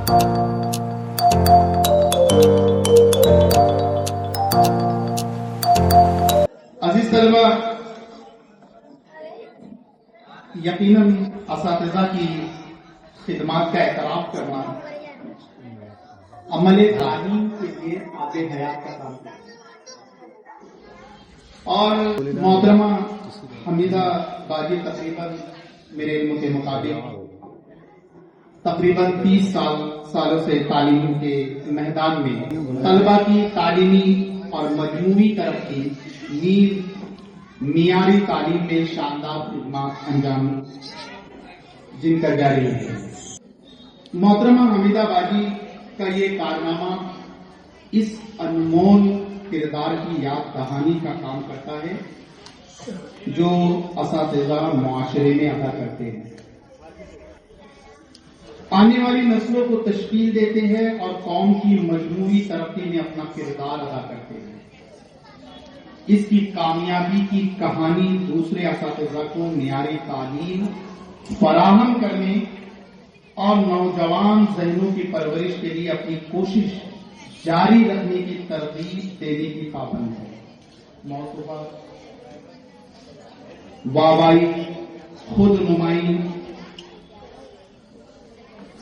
अजीज तलबा, यकीनन असातिज़ा की खिदमत का एहतराम करना अमले तालीम के लिए आगे हयात का काम है। और मोहतरमा हमीदा बाजी तकरीबन मेरे इल्म के मुताबिक तकरीबन 30 सालों से तालीम के मैदान में तलबा की तालीमी और मजमूई तरक्की नीव मियारी तालीम में शानदार खिदमत अंजाम जिनका जारी है। मोहतरमा हमीदा बाजी का ये कारनामा इस अनमोल किरदार की याद दहानी का काम करता है जो असातिज़ा मुआशरे में अदा करते हैं, आने वाली नस्लों को तश्कील देते हैं और कौम की मजमूई तरक्की में अपना किरदार अदा करते हैं। इसकी कामयाबी की कहानी दूसरे असातिज़ा को मियारी तालीम फराहम करने और नौजवान ज़हनों की परवरिश के लिए अपनी कोशिश जारी रखने की तरगीब देने की पाबंद है। मौसूफा वाहवाही, खुद नुमाई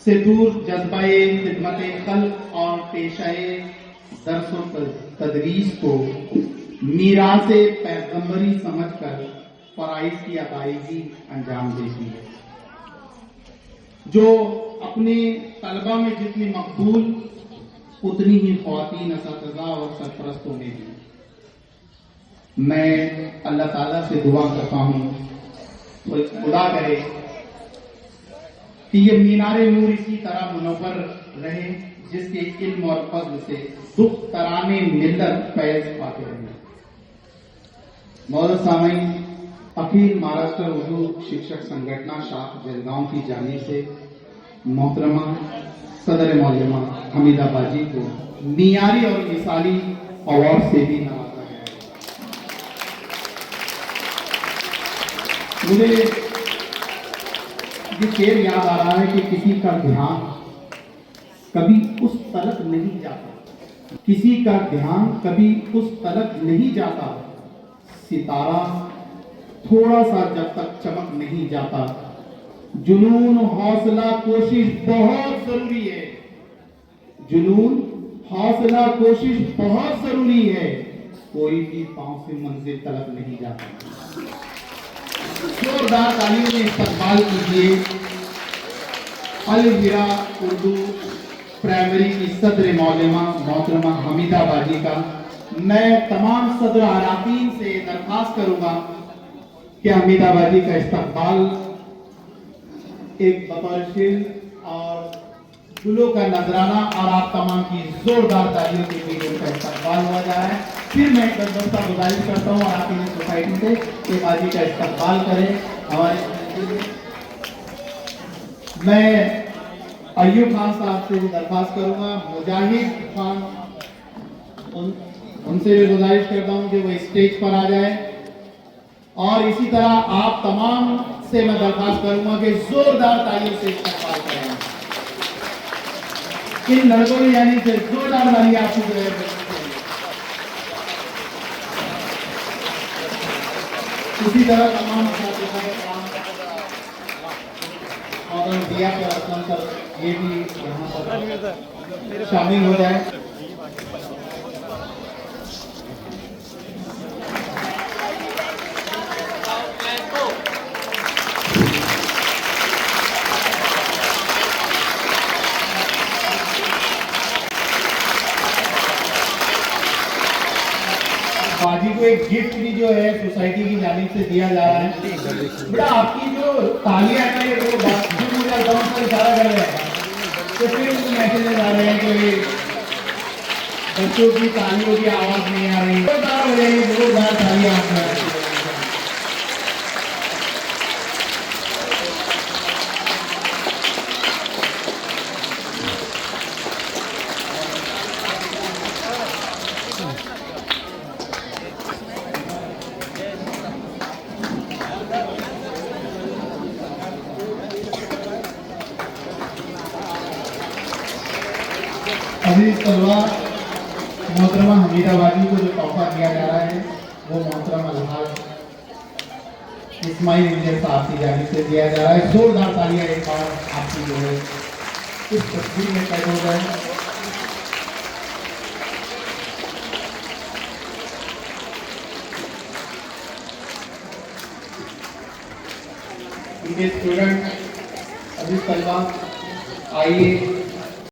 से दूर जज्बाए खिदमत खल्क और पेशाए दर्स व तदरीस को मीरासे पैगंबरी समझकर फराइज की अदायगी अंजाम देती है, जो अपने तलबा में जितनी मकबूल उतनी ही ख्वातीन असातिज़ा और सरपरस्तों में भी। मैं अल्लाह ताला से दुआ करता हूँ तो खुदा करे कि ये मीनारे नूर इसी तरह मुनव्वर रहे जिसके इल्म और फज़्ल से दुख तराने मिल्लत फैज़ पाते रहे। मौजूद सामीन, अखिल महाराष्ट्र उर्दू शिक्षक संगठन शाख जलगांव की जानिब से मोहतरमा सदर मौलमा हमीदा बाजी को मियारी और मिसाली अवार्ड से भी नवाजा गया है। मुझे ये शेर याद आ रहा है कि किसी का ध्यान कभी उस तलक नहीं जाता, किसी का ध्यान कभी उस तलक नहीं जाता, सितारा थोड़ा सा जब तक चमक नहीं जाता। जुनून हौसला कोशिश बहुत जरूरी है, जुनून हौसला कोशिश बहुत जरूरी है, कोई भी पांव से मंजिल तलक नहीं जाता। जोरदार तालियों में इस्तकबाल कीजिए अल हिरा उर्दू प्राइमरी की सदर मौलमा मोहतरमा हमीदा बाजी का। मैं तमाम सदर अराकीन से दरख्वास्त करूंगा कि हमीदा बाजी का इस्तकबाल एक बतौर शील और गुलों का नजराना और आप तमाम की जोरदार तालियों के बीच उनका इस्तकबाल हुआ जा रहा है। फिर मैं दस्ता गुजारिश करता हूँ अराकीन सोसाइटी से कि बाजी का इस्तकबाल करें हमारे। मैं अय्यूब खान साहब से भी दरख्वास्त करूंगा, मुजाहिद खान उनसे भी गुजारिश करता हूँ कि वो स्टेज पर आ जाए। और इसी तरह आप तमाम से मैं दरख्वास्त करूंगा कि जोरदार तालियों से इस्तकबाल करें। इन लड़कों की यानी से जोरदार ताली आपकी जो है। इसी तरह तमाम और दिया पर ये भी यहाँ पर शामिल हो जाए। बाजी को एक गिफ्ट भी जो है सोसाइटी की जानिब से दिया जा रहा है। बेटा आपकी जो तालियां है वो मुझे गाँव पर इशारा कर रहे हैं, तो फिर उनको मैसेज आ रहे हैं कि बच्चों की तालियों की आवाज नहीं आ रही, जोरदार तालियां आप अभी इस तलवा मोहतरमा हमीदाबादी को जो तोहफा दिया जा रहा है वो मोहतरमा अलहाज इस्माइल इंजर साहब की जानिब से दिया जा रहा है। जोरदार तालियां एक बार आपकी जो है इस तस्वीर में कैद हो जाए। इनके स्टूडेंट अभी तलवा आइए